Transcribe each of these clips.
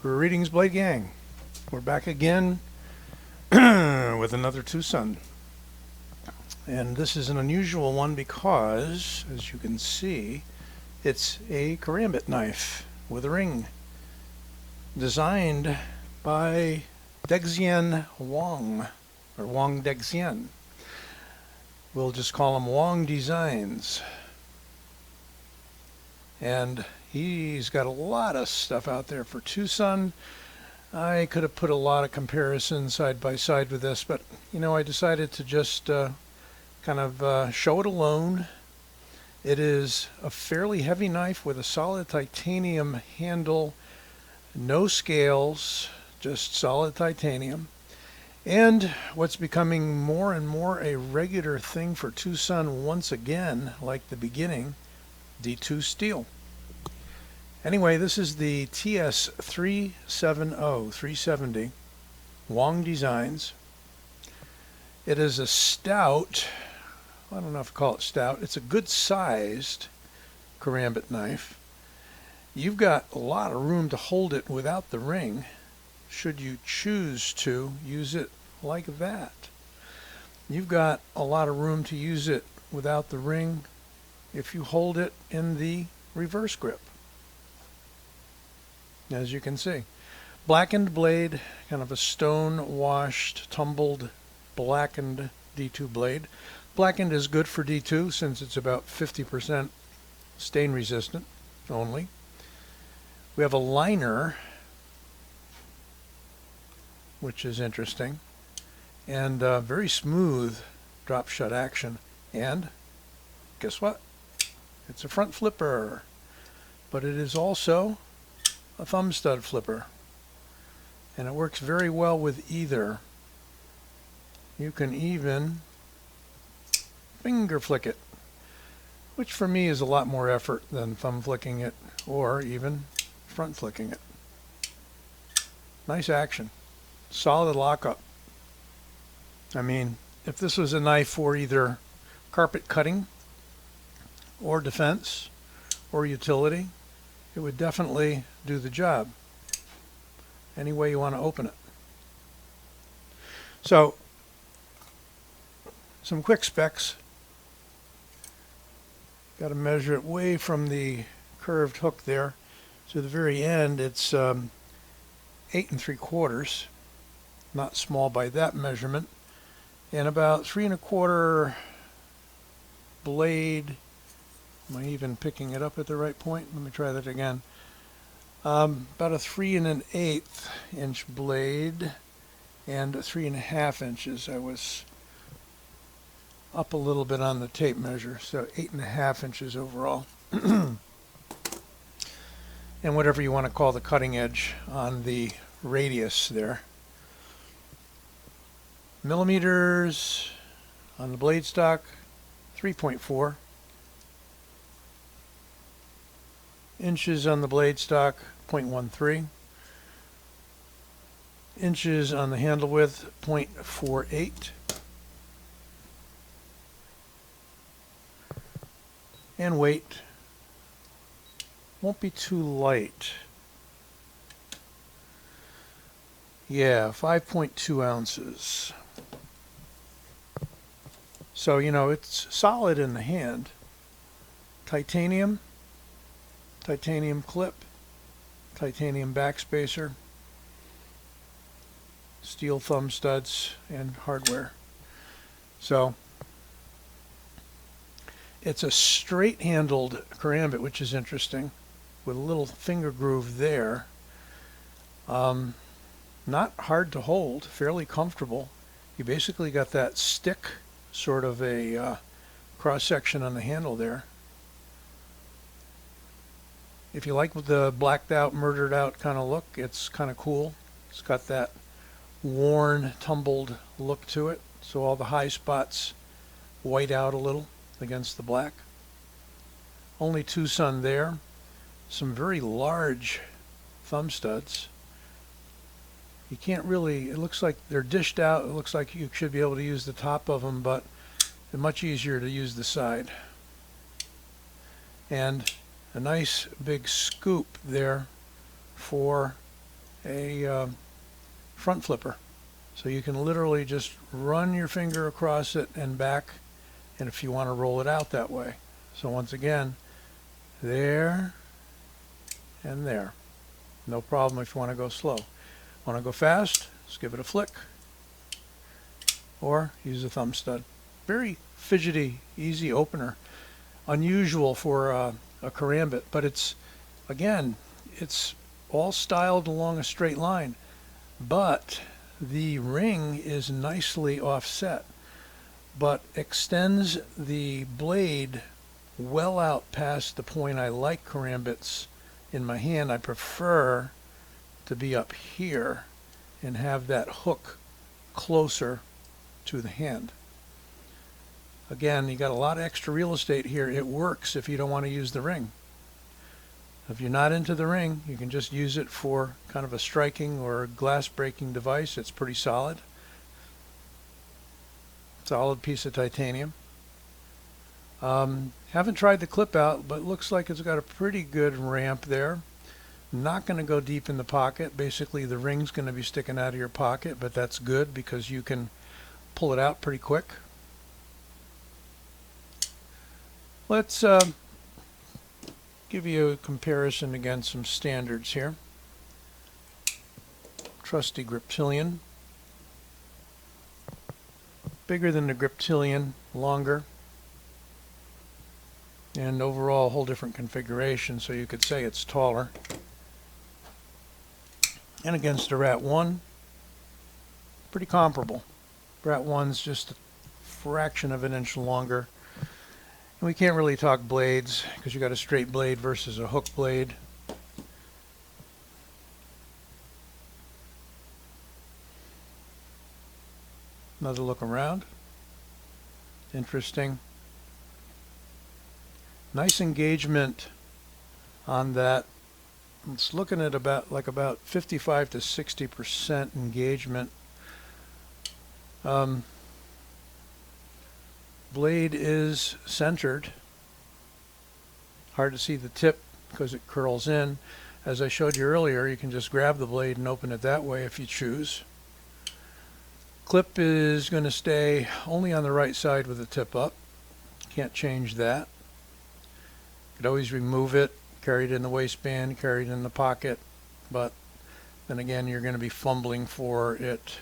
Greetings, Blade Gang. We're back again with another TwoSun. And this is an unusual one because, as you can see, it's a Karambit knife with a ring. Designed by Dexian Wong, or Wong Dexian. We'll just call him Wong Designs. And he's got a lot of stuff out there for TwoSun. I could have put a lot of comparisons side by side with this, but I decided to just kind of show it alone. It is a fairly heavy knife with a solid titanium handle, no scales, just solid titanium. And what's becoming more and more a regular thing for TwoSun once again, like the beginning, D2 steel. Anyway, this is the TS370 Wong Designs. It is a stout, I don't know if I call it stout, it's a good sized Karambit knife. You've got a lot of room to hold it without the ring, should you choose to use it like that. You've got a lot of room to use it without the ring if you hold it in the reverse grip. As you can see, blackened blade, kind of a stone washed, tumbled, blackened D2 blade. Blackened is good for D2 since it's about 50% stain resistant only. We have a liner, which is interesting, and very smooth drop shut action. And guess what? It's a front flipper, but it is also a thumb stud flipper, and it works very well with either. You can even finger flick it, which for me is a lot more effort than thumb flicking it or even front flicking it. Nice action, solid lockup. I mean, if this was a knife for either carpet cutting or defense or utility, it would definitely do the job any way you want to open it. So, some quick specs. Got to measure it way from the curved hook there to the very end. It's 8 3/4, not small by that measurement, and about 3 1/4 blade. Am I even picking it up at the right point? Let me try that again. About a 3 1/8 inch blade and 3 1/2 inches. I was up a little bit on the tape measure, so 8 1/2 inches overall. And whatever you want to call the cutting edge on the radius there. Millimeters on the blade stock, 3.4. Inches on the blade stock, 0.13. Inches on the handle width, 0.48. And weight won't be too light. Yeah, 5.2 ounces. So, it's solid in the hand. Titanium clip, titanium backspacer, steel thumb studs, and hardware. So it's a straight handled Karambit, which is interesting, with a little finger groove there. Not hard to hold, fairly comfortable. You basically got that stick sort of a cross section on the handle there. If you like the blacked out, murdered out kind of look, it's kind of cool. It's got that worn, tumbled look to it, so all the high spots white out a little against the black. Only TwoSun there. Some very large thumb studs. You can't really, it looks like they're dished out. It looks like you should be able to use the top of them, but it's much easier to use the side. And a nice big scoop there for a front flipper. So you can literally just run your finger across it and back, and if you want to roll it out that way. So once again, there and there. No problem if you want to go slow. Want to go fast? Just give it a flick, or use a thumb stud. Very fidgety, easy opener. Unusual for a Karambit, but it's, again, it's all styled along a straight line, but the ring is nicely offset, but extends the blade well out past the point I like Karambits in my hand. I prefer to be up here and have that hook closer to the hand. Again, you got a lot of extra real estate here. It works if you don't want to use the ring. If you're not into the ring, you can just use it for kind of a striking or glass breaking device. It's pretty solid. Solid piece of titanium. Haven't tried the clip out, but looks like it's got a pretty good ramp there. Not going to go deep in the pocket. Basically, the ring's going to be sticking out of your pocket, but that's good because you can pull it out pretty quick. Let's give you a comparison against some standards here. Trusty Griptilian. Bigger than the Griptilian, longer, and overall a whole different configuration, so you could say it's taller. And against the Rat 1, pretty comparable. Rat 1's just a fraction of an inch longer. And we can't really talk blades because you got a straight blade versus a hook blade. Another look around. Interesting. Nice engagement on that. It's looking at about 55 to 60% engagement. Blade is centered. Hard to see the tip because it curls in. As I showed you earlier, you can just grab the blade and open it that way if you choose. Clip is going to stay only on the right side with the tip up. Can't change that. You could always remove it, carry it in the waistband, carry it in the pocket, but then again you're going to be fumbling for it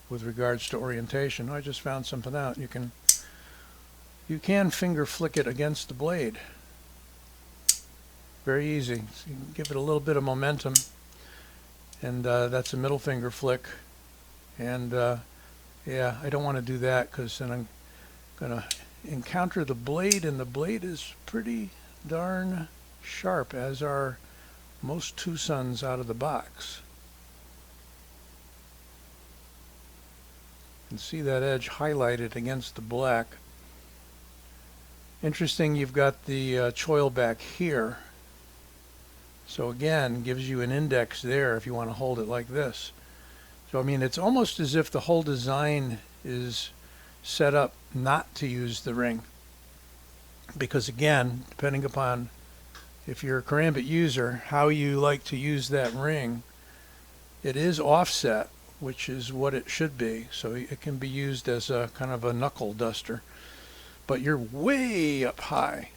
with regards to orientation. I just found something out. You can finger flick it against the blade. Very easy. So you can give it a little bit of momentum, and that's a middle finger flick. And yeah, I don't want to do that because then I'm going to encounter the blade, and the blade is pretty darn sharp, as are most TwoSuns out of the box. You can see that edge highlighted against the black. Interesting, you've got the choil back here. So again, gives you an index there if you want to hold it like this. So I mean, it's almost as if the whole design is set up not to use the ring. Because again, depending upon if you're a Karambit user, how you like to use that ring, it is offset, which is what it should be. So it can be used as a kind of a knuckle duster. But you're way up high.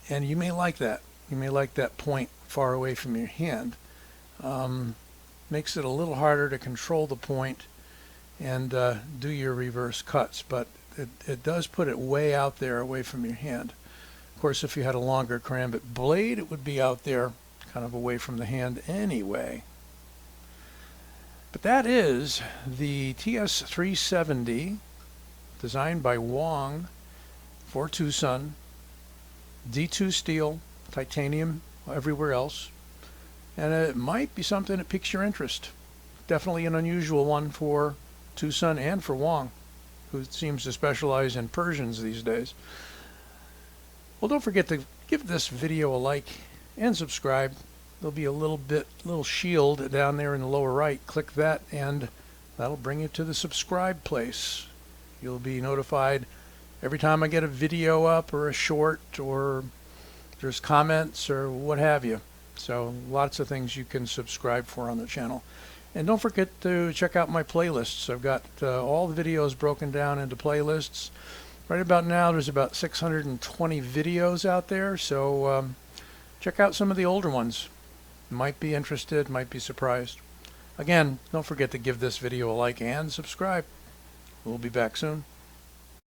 And you may like that. You may like that point far away from your hand. Makes it a little harder to control the point and do your reverse cuts, but it does put it way out there away from your hand. Of course, if you had a longer Karambit blade, it would be out there kind of away from the hand anyway. But that is the TS370, designed by Wong for TwoSun, D2 steel, titanium everywhere else, and it might be something that piques your interest. Definitely an unusual one for TwoSun and for Wong, who seems to specialize in Persians these days. Well, don't forget to give this video a like and subscribe. There'll be a little shield down there in the lower right. Click that and that'll bring you to the subscribe place. You'll be notified every time I get a video up or a short, or there's comments or what have you. So lots of things you can subscribe for on the channel. And don't forget to check out my playlists. I've got all the videos broken down into playlists. Right about now there's about 620 videos out there, so check out some of the older ones. Might be interested, might be surprised. Again, don't forget to give this video a like and subscribe. We'll be back soon.